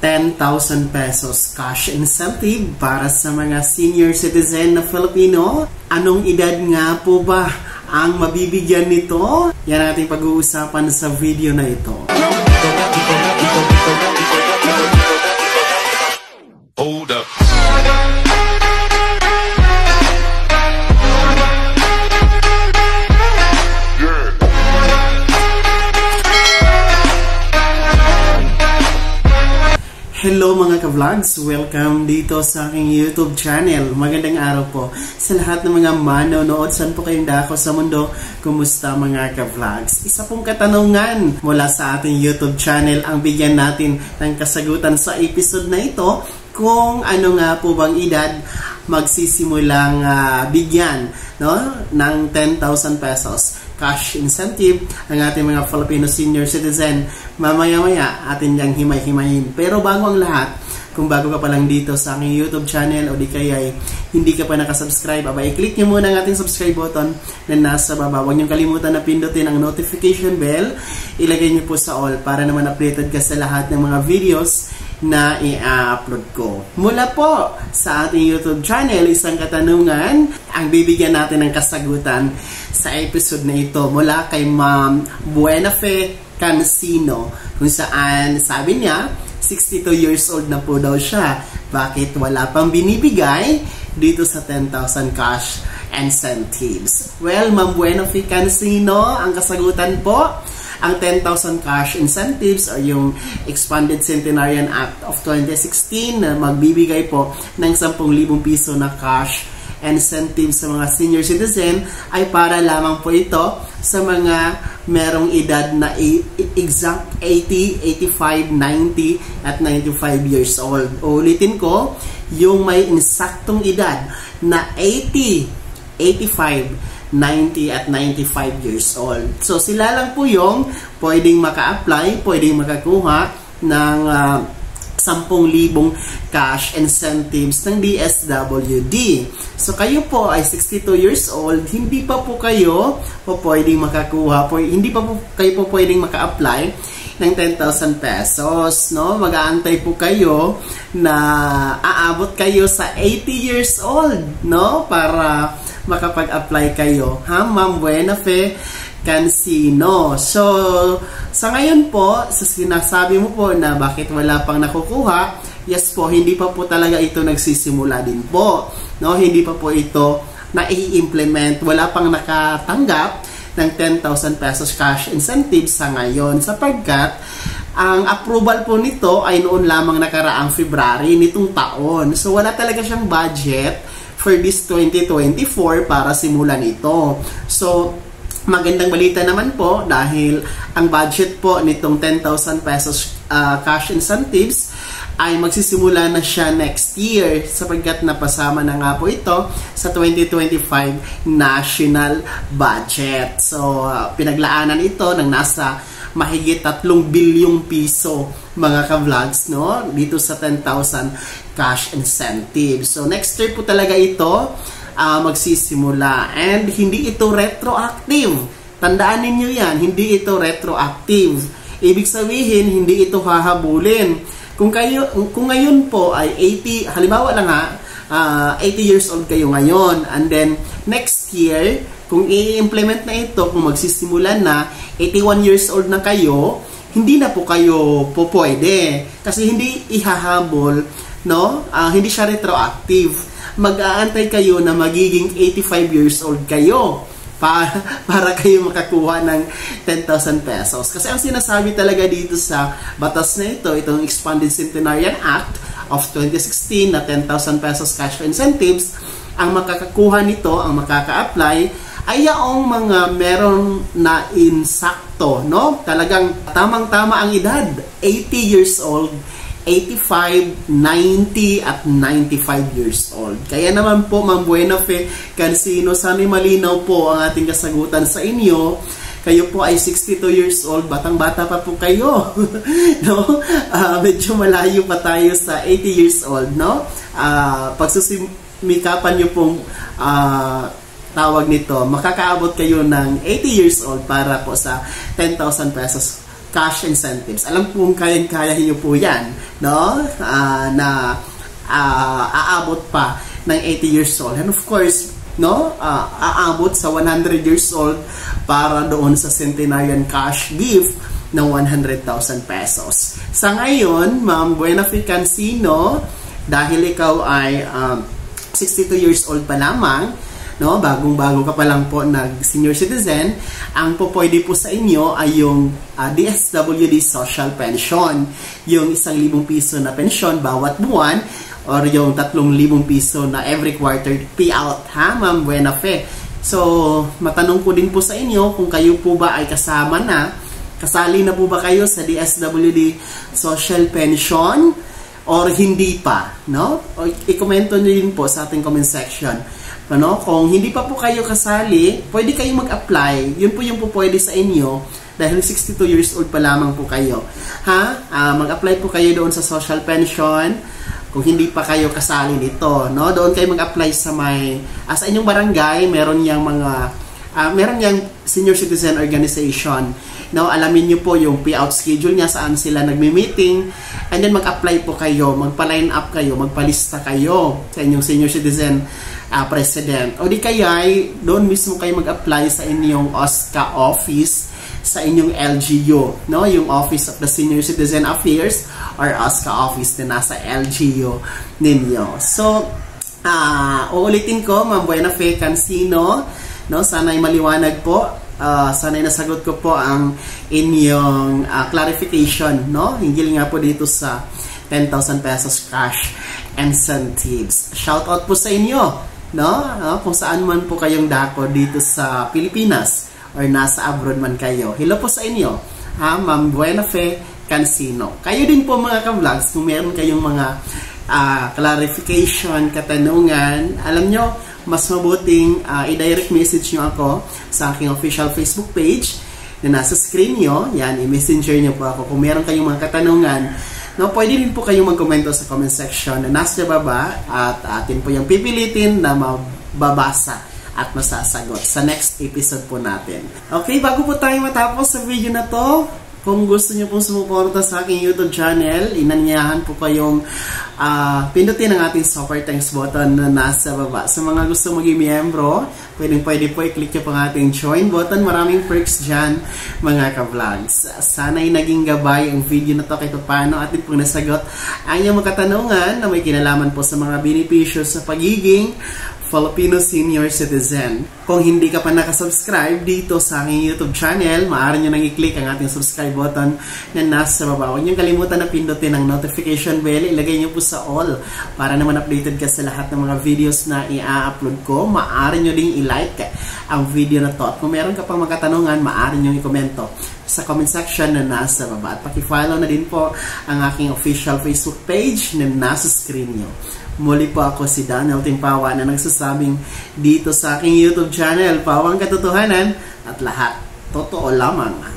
10,000 pesos cash incentive para sa mga senior citizen na Filipino. Anong edad nga po ba ang mabibigyan nito? Yan ang ating pag-uusapan sa video na ito. Hold up. Hello mga ka-vlogs! Welcome dito sa aking YouTube channel. Magandang araw po sa lahat ng mga manonood. Saan po kayong dako sa mundo? Kumusta mga ka-vlogs? Isa pong katanungan mula sa ating YouTube channel ang bigyan natin ng kasagutan sa episode na ito. Kung ano nga po bang edad magsisimulang bigyan ng 10,000 pesos cash incentive ang ating mga Filipino senior citizen. Mamaya-maya atin niyang himay-himayin. Pero bago ang lahat, kung bago ka pa lang dito sa aking YouTube channel o di kaya hindi ka pa nakasubscribe, i-click nyo muna ang ating subscribe button na nasa baba. Huwag nyo kalimutan na pindutin ang notification bell. Ilagay nyo po sa all para naman updated ka sa lahat ng mga videos na i-upload ko. Mula po sa ating YouTube channel, isang katanungan ang bibigyan natin ng kasagutan sa episode na ito mula kay Ma'am Buenafe Cansino, kung saan sabi niya 62 years old na po daw siya. Bakit wala pang binibigay dito sa 10,000 cash incentives? Well, Ma'am Buenafe Cansino, ang kasagutan po, ang 10,000 cash incentives o yung Expanded Centenarian Act of 2016 na magbibigay po ng 10,000 piso na cash incentives sa mga senior citizen ay para lamang po ito sa mga merong edad na exact 80, 85, 90 at 95 years old. Ulitin ko, yung may insaktong edad na 80, 85, 90 at 95 years old. So sila lang po yung pwedeng maka-apply, pwedeng makakuha ng 10,000 cash incentives ng DSWD. So kayo po ay 62 years old, hindi pa po kayo pwedeng makakuha, hindi pa po kayo pwedeng maka-apply ng 10,000 pesos, no? Mag-aantay po kayo na aabot kayo sa 80 years old, no? Para makapag-apply kayo, ha, Ma'am Buenafe Cansino. So, sa ngayon po, sa sinasabi mo po na bakit wala pang nakukuha, yes po, hindi pa po talaga ito nagsisimula din po, no? Hindi pa po ito na-i-implement, wala pang nakatanggap ng 10,000 pesos cash incentives sa ngayon, sapagkat ang approval po nito ay noon lamang nakaraang February nitong taon. So, wala talaga siyang budget for this 2024 para simulan ito. So, magandang balita naman po dahil ang budget po nitong 10,000 pesos cash incentives ay magsisimula na siya next year sapagkat napasama na nga po ito sa 2025 national budget. So, pinaglaanan ito ng nasa mahigit 3 bilyong piso mga ka-vlogs, no? Dito sa 10,000 cash incentive. So next year po talaga ito magsisimula, and hindi ito retroactive. Tandaan ninyo yan, hindi ito retroactive. Ibig sabihin, hindi ito hahabulin. Kung ngayon po ay 80, halimbawa lang 80 years old kayo ngayon, and then next year kung i-implement na ito, kung magsisimulan na 81 years old na kayo, hindi na po kayo po pwede kasi hindi ihahabol, no? Hindi siya retroactive. Mag-aantay kayo na magiging 85 years old kayo para kayo makakuha ng 10,000 pesos. Kasi ang sinasabi talaga dito sa batas na ito, itong Expanded Centenarian Act of 2016 na 10,000 pesos cash incentives, ang makakakuha nito, ang makaka-apply ay yaong mga meron na insakto, no? Talagang tamang-tama ang edad, 80 years old, 85, 90 at 95 years old. Kaya naman po, Ma'am Buenafe Cansino, sana'y malinaw po ang ating kasagutan sa inyo. Kayo po ay 62 years old, batang-bata pa po kayo. No? Medyo malayo pa tayo sa 80 years old, no? Pagsusimikapan nyo pong tawag nito, makakaabot kayo ng 80 years old para po sa 10,000 pesos cash incentives. Alam po kayang-kaya niyo po yan, no? Na aabot pa ng 80 years old. And of course, no, aabot sa 100 years old para doon sa centenarian cash gift ng 100,000 pesos. Sa ngayon, Ma'am Buenafe Cancino, dahil ikaw ay 62 years old pa lamang, no, bagong-bago ka pa lang po nag-senior citizen, ang po pwede po sa inyo ay yung DSWD Social Pension. Yung 1,000 piso na pension bawat buwan or yung 3,000 piso na every quarter payout, ha, Ma'am Buenafe? So, matanong ko din po sa inyo kung kayo po ba ay kasali na po ba kayo sa DSWD Social Pension or hindi pa, no? O, i-komento nyo din po sa ating comment section. Ano? Kung hindi pa po kayo kasali, pwede kayong mag-apply. Yun po yung po pwede sa inyo dahil 62 years old pa lamang po kayo. Ha? Mag-apply po kayo doon sa social pension kung hindi pa kayo kasali nito, no? Doon kayo mag-apply sa sa inyong barangay, meron yang senior citizen organization. No, alamin niyo po yung payout schedule niya, saan sila nagmi-meeting, and then mag-apply po kayo, magpa-line up kayo, magpalista kayo sa inyong senior citizen president. O di kaya, doon mismo kayo mag-apply sa inyong OSCA office, sa inyong LGU, no, yung Office of the Senior Citizen Affairs or OSCA office na nasa LGU ninyo. So, uulitin ko, Ma'am Buenafe Cancino, no, sana'y maliwanag po, sana'y nasagot ko po ang inyong clarification, no, hinggil nga po dito sa 10,000 pesos cash incentives. Shout out po sa inyo, no, kung saan man po kayong dako dito sa Pilipinas or nasa abroad man kayo. Hello po sa inyo, ha, Ma'am Buenafe Cancino. Kayo din po mga ka-vlogs, kung meron kayong mga clarification, katanungan, alam nyo, mas mabuting i-direct message nyo ako sa aking official Facebook page na nasa screen nyo. Yan, i-messenger nyo po ako. Kung meron kayong mga katanungan, no, pwede rin po kayong mag-komento sa comment section na nasa baba at atin po yung pipilitin na mababasa at masasagot sa next episode po natin. Okay, bago po tayo matapos sa video na to, kung gusto nyo pong sumuporta sa aking YouTube channel, inanyahan po kayong pindutin ang ating super thanks button na nasa baba. Sa mga gusto maging miyembro, pwede po i-click nyo po ang ating join button. Maraming perks dyan, mga ka-vlogs. Sana'y naging gabay ang video na to kahit paano atin pong nasagot ang inyong mga katanungan na may kinalaman po sa mga benepisyo sa pagiging Filipino Senior Citizen. Kung hindi ka pa nakasubscribe dito sa aking YouTube channel, maaari nyo nang i-click ang ating subscribe button na nasa baba. Huwag nyo kalimutan na pindutin ang notification bell. Ilagay nyo po sa all para naman updated ka sa lahat ng mga videos na i-upload ko. Maaari nyo ding i-like ang video na to. At kung meron ka pang mga katanungan, maaari nyo i-komento sa comment section na nasa baba. At paki-follow na din po ang aking official Facebook page na nasa screen nyo. Muli po ako si Daniel Timpawa na nagsasabing dito sa aking YouTube channel, Pawang Katotohanan at lahat totoo lamang.